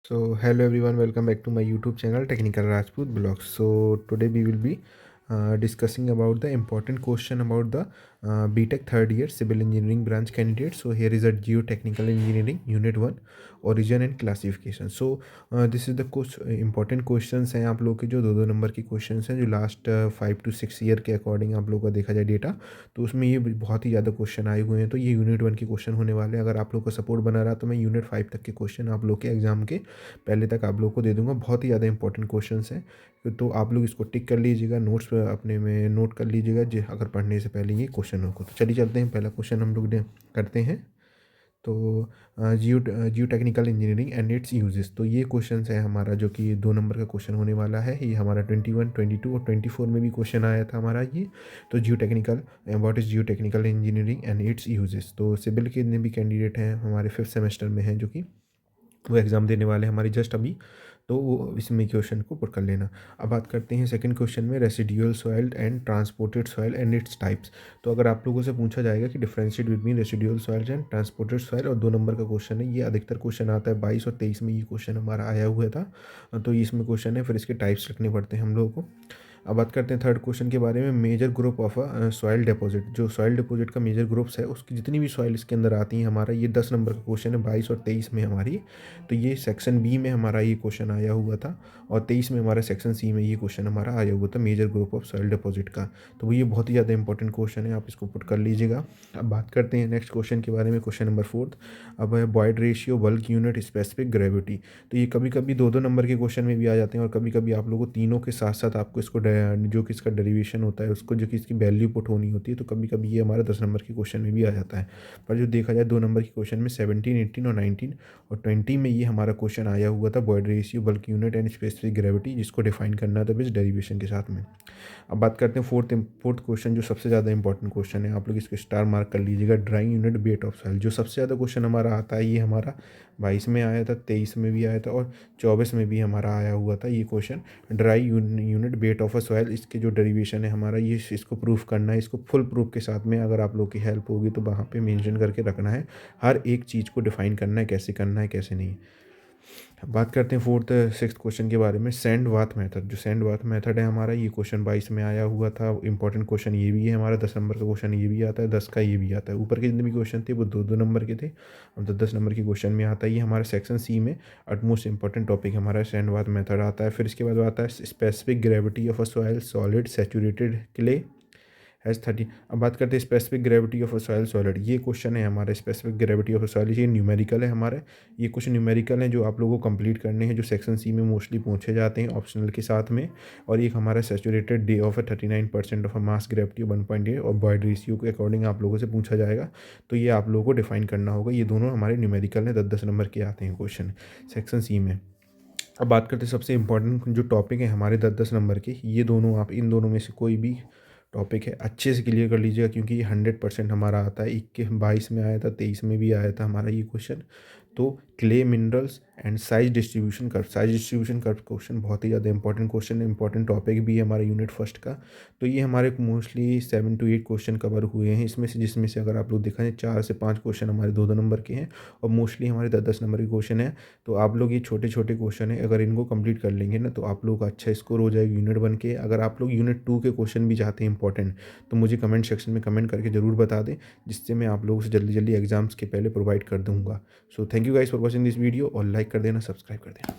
So hello everyone, welcome back to my YouTube channel Technical Rajput Blogs. So today we will be discussing about the important question about the BTech third year civil engineering branch candidate. So here is a geotechnical engineering unit 1 origin and classification. So this is the कुछ important questions हैं आप लोग के जो दो number की questions हैं जो लास्ट 5 to 6 ईयर के अकॉर्डिंग आप लोग का देखा जाए डेटा, तो उसमें ये बहुत ही ज़्यादा क्वेश्चन आए हुए हैं। तो ये यूनिट 1 के क्वेश्चन होने वाले हैं। अगर आप लोग का सपोर्ट बना रहा तो मैं यूनिट 5 तक के क्वेश्चन आप लोग के एग्जाम के पहले तक आप लोग को दे दूंगा। बहुत ही ज़्यादा इंपॉर्टेंट क्वेश्चंस हैं, तो आप लोग इसको टिक कर लीजिएगा, नोट्स अपने में नोट कर लीजिएगा अगर पढ़ने से पहले ये क्वेश्चन हो। तो चलिए चलते हैं, पहला क्वेश्चन हम लोग करते हैं। तो जियो technical engineering and it's uses, तो ये क्वेश्चन है हमारा जो कि 2 नंबर का क्वेश्चन होने वाला है। ये हमारा 21, 22 और 24 में भी क्वेश्चन आया था हमारा ये। तो जियो technical, what is Jio technical engineering and it's uses. तो सिविल के जितने भी कैंडिडेट हैं हमारे 5th सेमेस्टर में हैं जो कि वो एग्ज़ाम देने वाले हैं हमारे जस्ट अभी, तो वो इसमें क्वेश्चन को पुट कर लेना। अब बात करते हैं सेकंड क्वेश्चन में, residual soil and transported soil and its types. तो अगर आप लोगों से पूछा जाएगा कि differentiate between residual soil and transported soil, और 2 नंबर का क्वेश्चन है, ये अधिकतर क्वेश्चन आता है 22 और 23 में ये क्वेश्चन हमारा आया हुआ था। तो ये इसमें क्वेश्चन है, फिर इसके टाइप्स लिखने पड़ते हैं हम लोगों को। अब बात करते हैं थर्ड क्वेश्चन के बारे में, major group of soil deposit. जो सॉइल डिपॉजिट का मेजर ग्रुप्स है उसकी जितनी भी सॉइल इसके अंदर आती हैं हमारा, ये 10 नंबर का क्वेश्चन है 22 और 23 में हमारी। तो ये सेक्शन बी में हमारा ये क्वेश्चन आया हुआ था, और 23 में हमारा सेक्शन सी में ये क्वेश्चन हमारा आया हुआ था major group of soil deposit का। तो ये बहुत ही ज़्यादा इंपॉर्टेंट क्वेश्चन है, आप इसको पुट कर लीजिएगा। अब बात करते हैं नेक्स्ट क्वेश्चन के बारे में, क्वेश्चन नंबर 4। अब है void ratio, bulk unit, specific gravity. तो ये कभी कभी 2 नंबर के क्वेश्चन में भी आ जाते हैं, और कभी कभी आप लोगों को तीनों के साथ साथ आपको इसको जो कि इसका डेरिवेशन होता है उसको जो कि इसकी वैल्यू पुट होनी होती है, तो कभी कभी ये हमारा 10 नंबर के क्वेश्चन में भी आ जाता है। पर जो देखा जाए 2 नंबर के क्वेश्चन में 17, 18 और 19 और 20 में ये हमारा क्वेश्चन आया हुआ था, void ratio, bulk unit and specific gravity, जिसको डिफाइन करना था बेस डेरिवेशन के साथ में। अब बात करते हैं फोर्थ क्वेश्चन, जो सबसे ज़्यादा इंपॉर्टेंट क्वेश्चन है, आप लोग इसको स्टार मार्क कर लीजिएगा, drawing unit, weight of soil. जो सबसे ज़्यादा क्वेश्चन हमारा आता है ये हमारा 22 में आया था, 23 में भी आया था और 24 में भी हमारा आया हुआ था ये question, dry unit weight of a soil. इसके जो डेरिवेशन है हमारा ये, इसको प्रूफ करना है, इसको फुल प्रूफ के साथ में अगर आप लोग की हेल्प होगी तो वहाँ पे मेंशन करके रखना है, हर एक चीज़ को डिफाइन करना है, कैसे करना है कैसे नहीं। बात करते हैं फोर्थ सिक्स्थ क्वेश्चन के बारे में, सैंड वाथ मेथड। जो सैंड वाथ मेथड है हमारा, ये क्वेश्चन 22 में आया हुआ था। इंपॉर्टेंट क्वेश्चन ये भी है हमारा, 10 नंबर का क्वेश्चन ये भी आता है, 10 का ये भी आता है। ऊपर के जितने भी क्वेश्चन थे वो 2 नंबर के थे, अब 10 नंबर के क्वेश्चन में आता है। ये हमारा सेक्शन सी में मोस्ट इंपॉर्टेंट टॉपिक हमारा सैंड वाथ मेथड आता है। फिर इसके बाद आता है specific gravity of a soil solid saturated clay has 30। अब बात करते हैं specific gravity of a soil solid. ये क्वेश्चन है हमारा, specific gravity of a soil, ये न्यूमेरिकल है हमारे। ये कुछ न्यूमेरिकल हैं जो आप लोगों को कंप्लीट करने हैं, जो सेक्शन सी में मोस्टली पूछे जाते हैं ऑप्शनल के साथ में। और एक हमारा saturated day of 39% of a mass gravity 1.8 और बॉयड रेशियो के अकॉर्डिंग आप लोगों से पूछा जाएगा, तो ये आप लोगों को डिफाइन करना होगा। ये दोनों हमारे न्यूमेरिकल हैं, 10-10 नंबर के आते हैं क्वेश्चन सेक्शन सी में। अब बात करते हैं सबसे इंपॉर्टेंट जो टॉपिक है हमारे 10-10 नंबर के, ये दोनों, आप इन दोनों में से कोई भी टॉपिक है अच्छे से क्लियर कर लीजिएगा, क्योंकि ये 100% हमारा आता है। 22 में आया था, 23 में भी आया था हमारा ये क्वेश्चन। तो clay minerals and size distribution curve, size distribution curve question बहुत ही ज़्यादा इंपॉर्टेंट क्वेश्चन है, इंपॉर्टेंट टॉपिक भी है हमारा यूनिट फर्स्ट का। तो ये हमारे मोस्टली 7 to 8 क्वेश्चन कवर हुए हैं इसमें से, जिसमें से अगर आप लोग देखा जाए 4 से 5 क्वेश्चन हमारे 2-2 नंबर के हैं, और मोस्टली हमारे 10-10 नंबर के क्वेश्चन हैं। तो आप लोग ये छोटे छोटे क्वेश्चन है, अगर इनको कंप्लीट कर लेंगे ना तो आप लोग का अच्छा स्कोर हो जाएगा यूनिट 1 के। अगर आप लोग यूनिट 2 के क्वेश्चन भी चाहते हैं इंपॉर्टेंट, तो मुझे कमेंट सेक्शन में कमेंट करके ज़रूर बता दें, जिससे मैं आप लोगों से जल्दी जल्दी एग्जाम्स के पहले प्रोवाइड कर दूँगा। So thank you guys for watching this video, और लाइक कर देना, सब्सक्राइब कर देना।